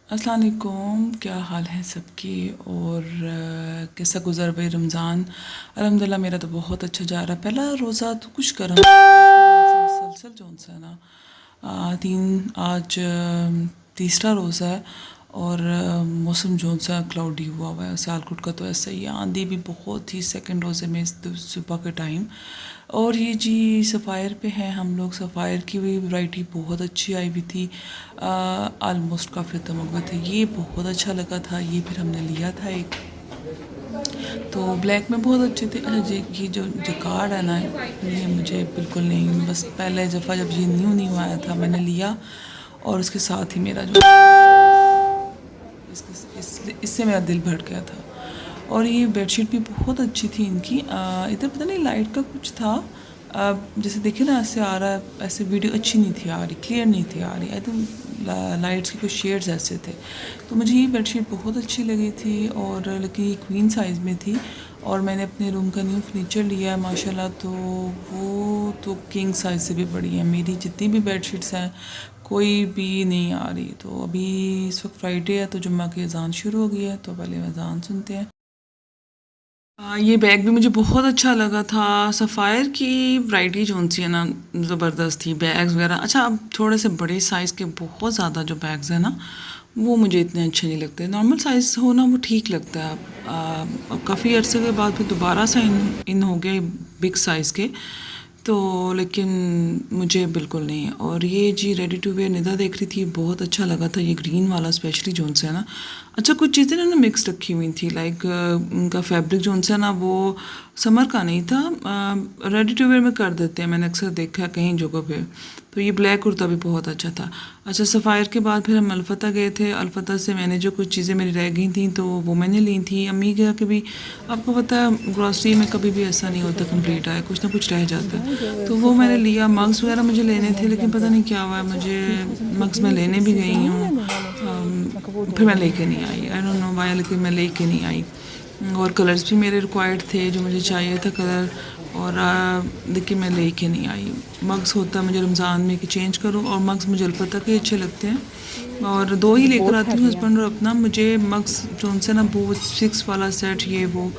अस्सलाम वालेकुम, क्या हाल है सबकी और कैसा गुजर भाई रमज़ान। अल्हम्दुलिल्लाह मेरा तो बहुत अच्छा जा रहा है। पहला रोज़ा तो कुछ गर्म उसके बाद से मुसलसल जो सा ना आज तीसरा रोज़ा है और मौसम जो सा क्लाउडी हुआ हुआ है। सियालकोट का तो ऐसा ही है, आंधी भी बहुत ही सेकंड रोज़े में सुबह के टाइम। और ये जी सफ़ायर पे हैं हम लोग। सफ़ायर की भी वैरायटी बहुत अच्छी आई हुई थी, आलमोस्ट काफ़ी ख़त्म हो गए थे। ये बहुत अच्छा लगा था, ये फिर हमने लिया था एक। तो ब्लैक में बहुत अच्छे थे। अच्छा जी, ये जो जकार्ड है ना, ये मुझे बिल्कुल नहीं, बस पहले दफ़ा जब ये न्यू आया था मैंने लिया और उसके साथ ही मेरा जो इससे मेरा दिल भर गया था। और ये बेडशीट भी बहुत अच्छी थी इनकी। इधर पता नहीं लाइट का कुछ था, जैसे देखिए ना ऐसे आ रहा है, ऐसे वीडियो अच्छी नहीं थी आ रही, क्लियर नहीं थी आ रही। आई थिंक लाइट्स के कुछ शेड्स ऐसे थे। तो मुझे ये बेडशीट बहुत अच्छी लगी थी और लेकिन ये क्वीन साइज़ में थी। और मैंने अपने रूम का न्यू फर्नीचर लिया है माशाल्लाह, तो वो तो किंग साइज़ से भी बड़ी है। मेरी जितनी भी बेडशीट्स हैं कोई भी नहीं आ रही। तो अभी इस वक्त फ्राइडे है तो जुम्मा की अजान शुरू हो गई है, तो पहले अजान सुनते हैं। ये बैग भी मुझे बहुत अच्छा लगा था। सफ़ायर की वैरायटी जो सी है ना ज़बरदस्त थी, बैग्स वगैरह। अच्छा, अब थोड़े से बड़े साइज़ के बहुत ज़्यादा जो बैग्स हैं ना वो मुझे इतने अच्छे नहीं लगते। नॉर्मल साइज़ हो ना वो ठीक लगता है। अब काफ़ी अरसे के बाद फिर दोबारा से इन हो गए बिग साइज़ के, तो लेकिन मुझे बिल्कुल नहीं है। और ये जी रेडी टू वेयर निदा देख रही थी, बहुत अच्छा लगा था ये ग्रीन वाला, स्पेशली जोन से है ना। अच्छा, कुछ चीज़ें ना मिक्स रखी हुई थी, लाइक उनका फैब्रिक जोन से ना वो समर का नहीं था, रेडी टू वेयर में कर देते हैं, मैंने अक्सर देखा है कहीं जगह पे। तो ये ब्लैक कुर्ता भी बहुत अच्छा था। अच्छा, सफ़ायर के बाद फिर हम अलफता गए थे। अलफता से मैंने जो कुछ चीज़ें मेरी रह गई थी तो वो मैंने ली थी। अम्मी के भी, आपको पता है ग्रॉसरी में कभी भी ऐसा नहीं होता कंप्लीट आए, कुछ ना कुछ रह जाता है। तो वो मैंने लिया। मग्स वगैरह मुझे लेने थे लेकिन पता नहीं क्या हुआ है, मुझे मग्स में लेने भी गई हूँ, फिर मैं लेके नहीं आई। आई डोंट नो वाई, लेकिन मैं लेके नहीं आई। और कलर्स भी मेरे रिक्वायर्ड थे, जो मुझे चाहिए था कलर, और देखिए मैं लेके नहीं आई। मग्स होता है मुझे रमज़ान में कि चेंज करूँ, और मग्स मुझे अलपता के अच्छे लगते हैं और दो ही लेकर आती हूँ, हस्बैंड और अपना। मुझे मग्स जो उनसे ना वो 6 वाला सेट ये वो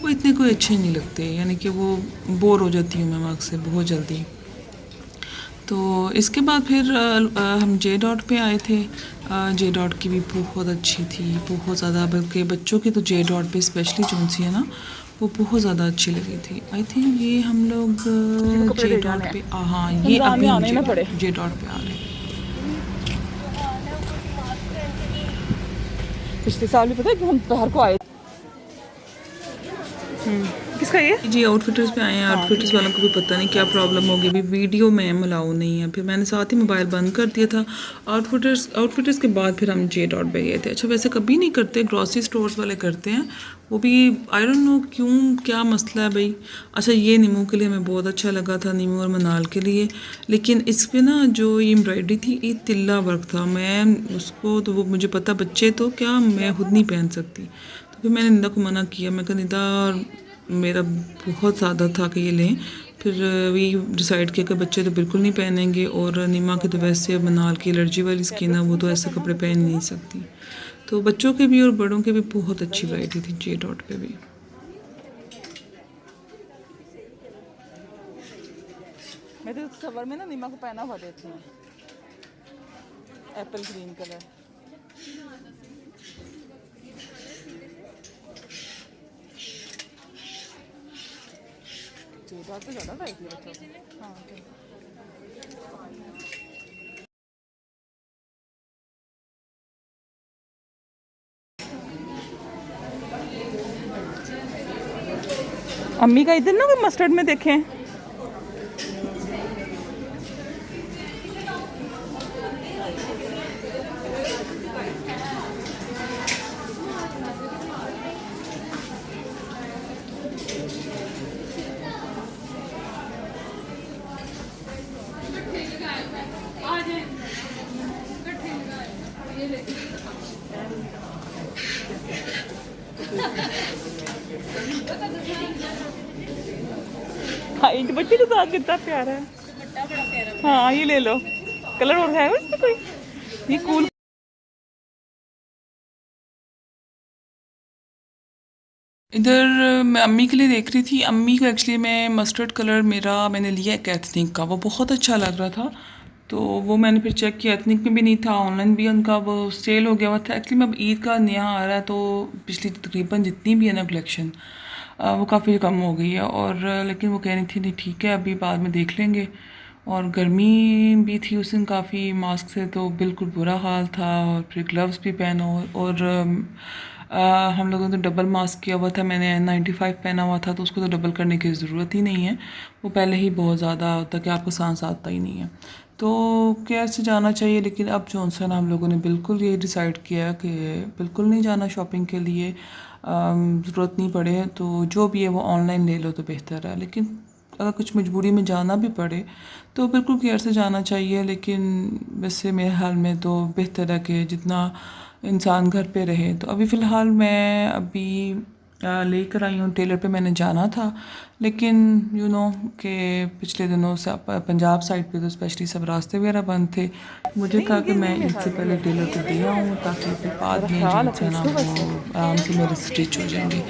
इतने कोई अच्छे नहीं लगते, यानी कि वो बोर हो जाती हूँ मैं मग से बहुत जल्दी। तो इसके बाद फिर हम जे डॉट पे आए थे। जे डॉट की भी बहुत अच्छी थी, बहुत ज़्यादा, बल्कि बच्चों की तो जे डॉट पे स्पेशली जो सी है ना वो बहुत ज़्यादा अच्छी लगी थी। आई थिंक ये हम लोग जे डॉट पे, हाँ ये अभी हम जे डॉट पे आ रहे हैं। पिछले साल भी पता है कि हम बाहर को आए। किसका ये जी आउटफिटर्स पे आए हैं। आउटफिटर्स वालों को भी पता नहीं क्या प्रॉब्लम होगी, अभी वीडियो में अलाउ नहीं है। फिर मैंने साथ ही मोबाइल बंद कर दिया था। आउटफिटर्स के बाद फिर हम जे डॉट पे गए थे। अच्छा, वैसे कभी नहीं करते, ग्रॉसरी स्टोर्स वाले करते हैं वो भी, आई डोंट नो क्यों, क्या मसला है भाई। अच्छा, ये नीमू के लिए हमें बहुत अच्छा लगा था, नीमू और मनाल के लिए। लेकिन इस पर ना जो ये एम्ब्रॉयडरी थी ये तिल्ला वर्क था, मैं उसको तो वो मुझे पता, बच्चे तो क्या मैं खुद नहीं पहन सकती। तो फिर मैंने निदा को मना किया, मैं कहा निदा मेरा बहुत ज़्यादा था कि ये लें। फिर वही डिसाइड किया कि बच्चे तो बिल्कुल नहीं पहनेंगे, और नीमा के तो वैसे मनाल की एलर्जी वाली स्किन है, वो तो ऐसे कपड़े पहन नहीं सकती। तो बच्चों के भी और बड़ों के भी बहुत अच्छी वैरायटी थी जे डॉट पे भी। मैं तो सबर में ना नीमा को पहना हुआ देती हूँ, एप्पल ग्रीन कलर। तो ज़्यादा वैरायटी है बच्चों की। हाँ, अम्मी का इधर ना कोई मस्टर्ड में देखें। हाँ, ईंट भट्टी तो आज कितना प्यारा है। हाँ, ये ले लो, कलर और है इसमें कोई, ये कूल इधर मैं अम्मी के लिए देख रही थी। अम्मी को एक्चुअली मैं मस्टर्ड कलर मैंने लिया एक एथनिक का, वो बहुत अच्छा लग रहा था। तो वो मैंने फिर चेक किया, एथनिक में भी नहीं था, ऑनलाइन भी उनका वो सेल हो गया हुआ था। एक्चुअली मैं अब ईद का नया आ रहा है, तो पिछली तकरीबन जितनी भी है ना कलेक्शन वो काफ़ी कम हो गई है। और लेकिन वो कह रही थी नहीं ठीक है अभी बाद में देख लेंगे। और गर्मी भी थी उस दिन काफ़ी, मास्क से तो बिल्कुल बुरा हाल था। और फिर ग्लव्स भी पहनो। और हम लोगों ने तो डबल मास्क किया हुआ था, मैंने N95 पहना हुआ था, तो उसको तो डबल करने की ज़रूरत ही नहीं है, वो पहले ही बहुत ज़्यादा होता कि आपको सांस आता ही नहीं है। तो केयर से जाना चाहिए। लेकिन अब जॉनसन हम लोगों ने बिल्कुल ये डिसाइड किया कि बिल्कुल नहीं जाना शॉपिंग के लिए। ज़रूरत नहीं पड़े तो जो भी है वो ऑनलाइन ले लो तो बेहतर है। लेकिन अगर कुछ मजबूरी में जाना भी पड़े तो बिल्कुल केयर से जाना चाहिए। लेकिन वैसे मेरे हाल में तो बेहतर है कि जितना इंसान घर पे रहे। तो अभी फ़िलहाल मैं अभी लेकर आई हूँ, टेलर पे मैंने जाना था। लेकिन कि पिछले दिनों से पंजाब साइड पे तो स्पेशली सब रास्ते वगैरह बंद थे। मुझे था कि मैं ईद से पहले टेलर को दे आऊँ ताकि फिर बाद में जीन्स है ना वो आराम से मेरे स्टिच हो जाएंगे।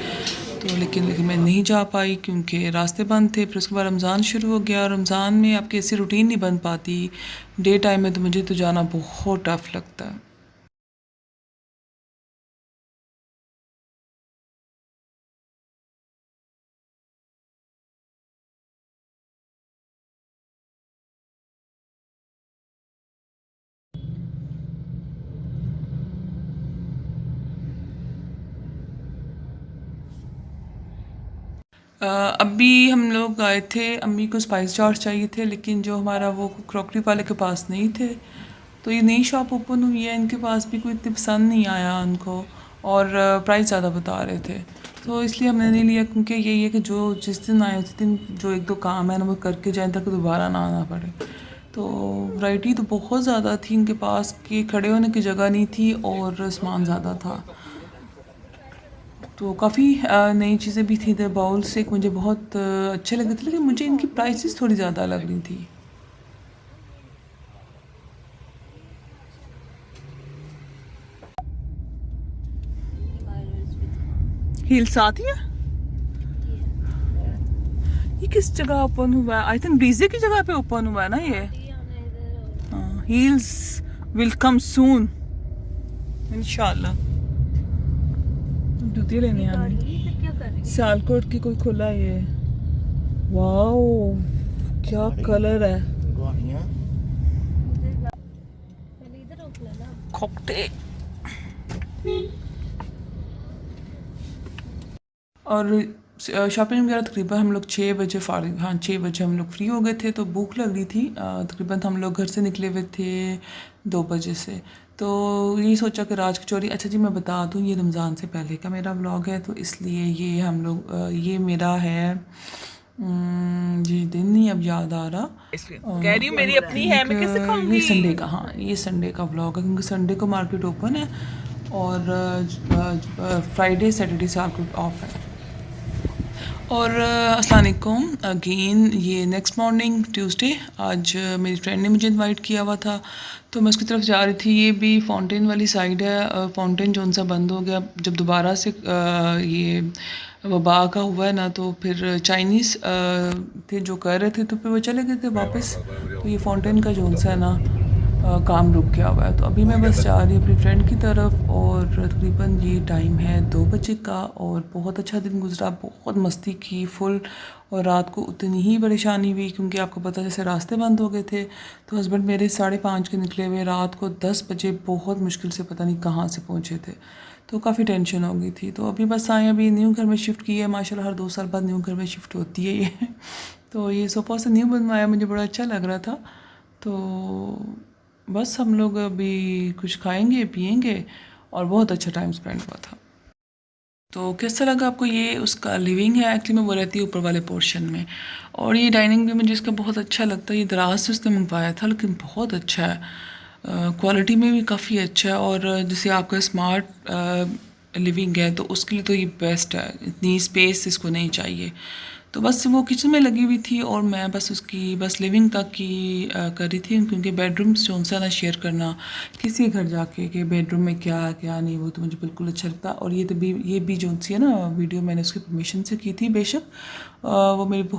तो लेकिन मैं नहीं जा पाई क्योंकि रास्ते बंद थे। फिर उसके बाद रमज़ान शुरू हो गया। रमज़ान में आपकी ऐसी रूटीन नहीं बन पाती, डे टाइम में तो मुझे तो जाना बहुत टफ लगता है। अभी हम लोग आए थे, अम्मी को स्पाइस जार्स चाहिए थे, लेकिन जो हमारा वो क्रॉकरी वाले के पास नहीं थे। तो ये नई शॉप ओपन हुई है, इनके पास भी कोई इतनी पसंद नहीं आया उनको। और प्राइस ज़्यादा बता रहे थे, तो इसलिए हमने नहीं लिया। क्योंकि यही है कि जो जिस दिन आए उस दिन जो एक दो काम है ना वो करके जाए ताकि दोबारा ना आना पड़े। तो वैरायटी तो बहुत ज़्यादा थी इनके पास कि खड़े होने की जगह नहीं थी और सामान ज़्यादा था। तो काफ़ी नई चीज़ें भी थी। इधर बाउल्स एक मुझे बहुत अच्छे लगे थे, लेकिन मुझे इनकी प्राइसेस थोड़ी ज़्यादा लग रही थी। हील साथ ही है। ये किस जगह ओपन हुआ है? आई थिंक डीजे की जगह पे ओपन हुआ है ना ये। हाँ, हील्स विल कम सून इंशाल्लाह। जूते लेने आने सियालकोट की कोई खुला है ये। वाओ क्या कलर है, खोपटे। और शॉपिंग वगैरह तकरीबन हम लोग 6 बजे फारिग, हाँ 6 बजे हम लोग फ्री हो गए थे। तो भूख लग रही थी, तकरीबन हम लोग घर से निकले हुए थे 2 बजे से। तो यही सोचा कि राज कचौरी। अच्छा जी मैं बता दूँ ये रमज़ान से पहले का मेरा व्लॉग है, तो इसलिए ये हम लोग ये मेरा है जी दिन नहीं अब याद आ रहा। कह रही हूँ मेरी अपनी है, मैं कैसे खाऊंगी? ये संडे का, हाँ ये संडे का व्लॉग है क्योंकि संडे को मार्केट ओपन है और फ्राइडे सैटरडे से मार्केट ऑफ है। और अस्सलाम वालेकुम अगेन। ये नेक्स्ट मॉर्निंग ट्यूसडे, आज मेरी फ्रेंड ने मुझे इनवाइट किया हुआ था तो मैं उसकी तरफ जा रही थी। ये भी फाउंटेन वाली साइड है। फाउंटेन जो सा बंद हो गया जब दोबारा से ये वबा का हुआ है ना, तो फिर चाइनीज़ थे जो कर रहे थे तो फिर वो चले गए थे वापस। तो ये फाउंटेन का जो सा है ना काम रुक गया हुआ है। तो अभी मैं बस जा रही हूँ अपनी फ्रेंड की तरफ और तकरीबन ये टाइम है 2 बजे का। और बहुत अच्छा दिन गुजरा, बहुत मस्ती की फुल। और रात को उतनी ही परेशानी हुई क्योंकि आपको पता जैसे रास्ते बंद हो गए थे। तो हस्बैंड मेरे 5:30 के निकले हुए, रात को 10 बजे बहुत मुश्किल से पता नहीं कहाँ से पहुँचे थे। तो काफ़ी टेंशन हो गई थी। तो अभी बस आए, अभी न्यू घर में शिफ्ट की है माशाल्लाह, हर 2 साल बाद न्यू घर में शिफ्ट होती है ये तो ये सोफ़ा से न्यू बनवाया, मुझे बड़ा अच्छा लग रहा था। तो बस हम लोग अभी कुछ खाएंगे पिएंगे और बहुत अच्छा टाइम स्पेंड हुआ था। तो कैसा लगा आपको? ये उसका लिविंग है, एक्चुअली में वो रहती है ऊपर वाले पोर्शन में। और ये डाइनिंग भी मुझे इसका बहुत अच्छा लगता है। ये दराज से उसने मंगवाया था लेकिन बहुत अच्छा है, क्वालिटी में भी काफ़ी अच्छा है। और जैसे आपका स्मार्ट लिविंग है तो उसके लिए तो ये बेस्ट है, इतनी स्पेस इसको नहीं चाहिए। तो बस वो किचन में लगी हुई थी और मैं बस उसकी बस लिविंग तक की कर रही थी, क्योंकि बेडरूम जो सा ना शेयर करना किसी घर जाके कि बेडरूम में क्या है क्या नहीं, वो तो मुझे बिल्कुल अच्छा लगता। और ये भी जो सी है ना वीडियो, मैंने उसकी परमिशन से की थी बेशक, वो मेरी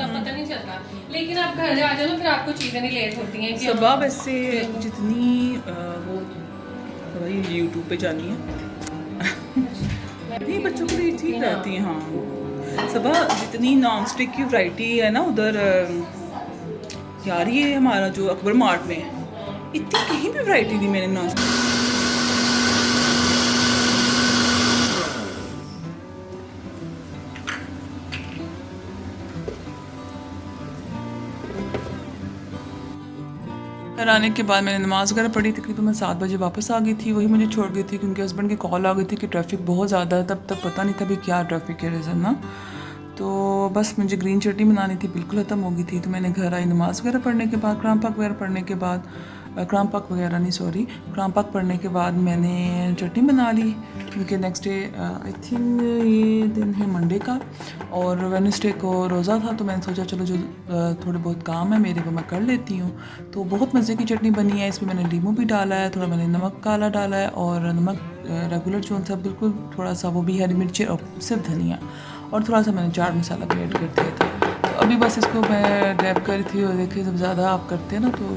पता नहीं चलता, लेकिन आप घर आ जाओ ना फिर आपको चीज़ें नहीं लेट होती हैं कि सबा वैसे जितनी वो भाई यूट्यूब पे जानी है नहीं, बच्चों के लिए ठीक रहती है। हाँ सबा जितनी नॉन स्टिक की वैरायटी है ना उधर, यार ये हमारा जो अकबर मार्ट में है, इतनी कहीं भी वैरायटी नहीं मैंने नॉन स्टिक। घर आने के बाद मैंने नमाज़ वगैरह पढ़ी, तकरीबन मैं 7 बजे वापस आ गई थी। वही मुझे छोड़ गई थी क्योंकि हस्बैंड की कॉल आ गई थी कि ट्रैफिक बहुत ज़्यादा है। तब तक पता नहीं था भी क्या ट्रैफिक है रीज़न ना। तो बस मुझे ग्रीन चटनी बनानी थी, बिल्कुल ख़त्म हो गई थी। तो मैंने घर आई नमाज़ वगैरह पढ़ने के बाद, कुरान पाक वगैरह पढ़ने के बाद, कुरान पाक पढ़ने के बाद मैंने चटनी बना ली, क्योंकि नेक्स्ट डे आई थिंक ये दिन है मंडे का और वेडनेसडे को रोज़ा था। तो मैंने सोचा चलो जो थोड़े बहुत काम है मेरे वो मैं कर लेती हूँ। तो बहुत मज़े की चटनी बनी है। इसमें मैंने लीमू भी डाला है, थोड़ा मैंने नमक काला डाला है और नमक रेगुलर जो था बिल्कुल थोड़ा सा, वो भी हरी मिर्ची और सिर्फ धनिया, और थोड़ा सा मैंने चाट मसाला भी ऐड कर दिया था। तो अभी बस इसको मैं रैप करी थी और देखिए जब ज़्यादा आप करते हैं ना तो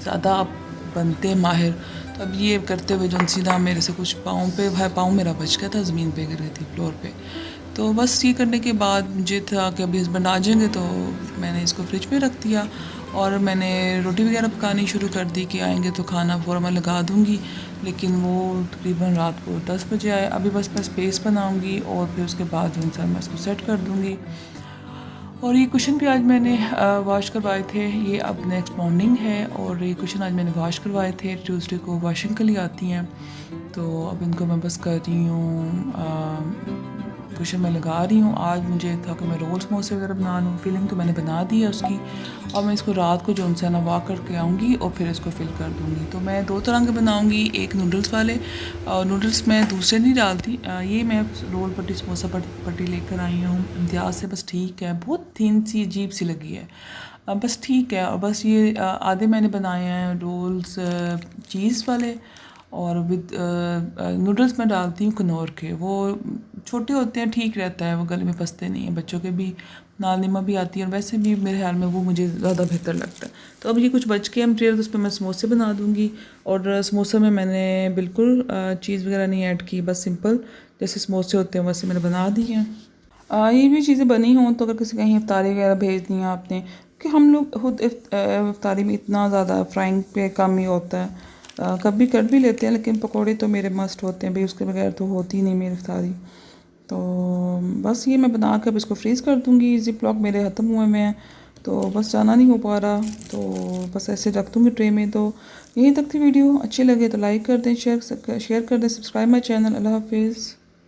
ज़्यादा आप बनते हैं माहिर। तो अब ये करते हुए जो सीधा मेरे से कुछ पाँव मेरा बच गया था, ज़मीन पे गिर गई थी फ्लोर पे। तो बस ये करने के बाद मुझे था कि अभी हस्बैंड आ जाएंगे, तो मैंने इसको फ्रिज में रख दिया और मैंने रोटी वगैरह पकानी शुरू कर दी कि आएंगे तो खाना फ़ौरन मैं लगा दूँगी। लेकिन वो तकरीबन रात को 10 बजे आए। अभी बस मैं स्पेस बनाऊँगी और फिर उसके बाद जो इंसान मैं इसको सेट कर दूँगी। और ये कुशन भी आज मैंने वॉश करवाए थे, ये अब नेक्स्ट मॉर्निंग है। और ये कुशन आज मैंने वॉश करवाए थे, ट्यूसडे को वॉशिंग के लिए आती हैं। तो अब इनको मैं बस कर रही हूँ, कुशन में लगा रही हूँ। आज मुझे था कि मैं रोल समोसे वगैरह बना लूँ, फिलिंग तो मैंने बना दी है उसकी। और मैं इसको रात को जो उनसे ना वॉक करके आऊँगी और फिर इसको फिल कर दूँगी। तो मैं 2 तरह के बनाऊँगी, एक नूडल्स वाले, और नूडल्स मैं दूसरे नहीं डालती। ये मैं रोल पट्टी समोसा पट्टी लेकर आई हूँ इम्तियाज़ से, बस ठीक है, बहुत थिन सी अजीब सी लगी है, बस ठीक है। और बस ये आधे मैंने बनाए हैं रोल्स चीज़ वाले, और विद नूडल्स मैं डालती हूँ कनौर के। वो छोटे होते हैं, ठीक रहता है, वो गले में फंसते नहीं हैं, बच्चों के भी नाल नीमा भी आती है, और वैसे भी मेरे ख्याल में वो मुझे ज़्यादा बेहतर लगता है। तो अब ये कुछ बच के मटेरियल, तो उस पर मैं समोसे बना दूँगी। और समोसा में मैंने बिल्कुल चीज़ वगैरह नहीं ऐड की, बस सिंपल जैसे समोसे होते हैं वैसे मैंने बना दी हैं। ये भी चीज़ें बनी हों तो अगर किसी कहीं इफ्तारी वगैरह भेज दी हैं आपने, कि हम लोग खुद इफ्तारी में इतना ज़्यादा फ्राइंग पे कम ही होता है, कभी कर भी लेते हैं, लेकिन पकोड़े तो मेरे मस्ट होते हैं भाई, उसके बगैर तो होती ही नहीं मेरी इफ्तारी। तो बस ये मैं बना कर इसको फ्रीज़ कर दूँगी। ज़िप लॉक मेरे ख़त्म हुए में हैं, तो बस जाना नहीं हो पा रहा, तो बस ऐसे रख दूँगी ट्रे में। तो यहीं तक थी वीडियो, अच्छी लगे तो लाइक कर दें, शेयर कर दें, सब्सक्राइब माई चैनल। अल्लाह हाफिज़।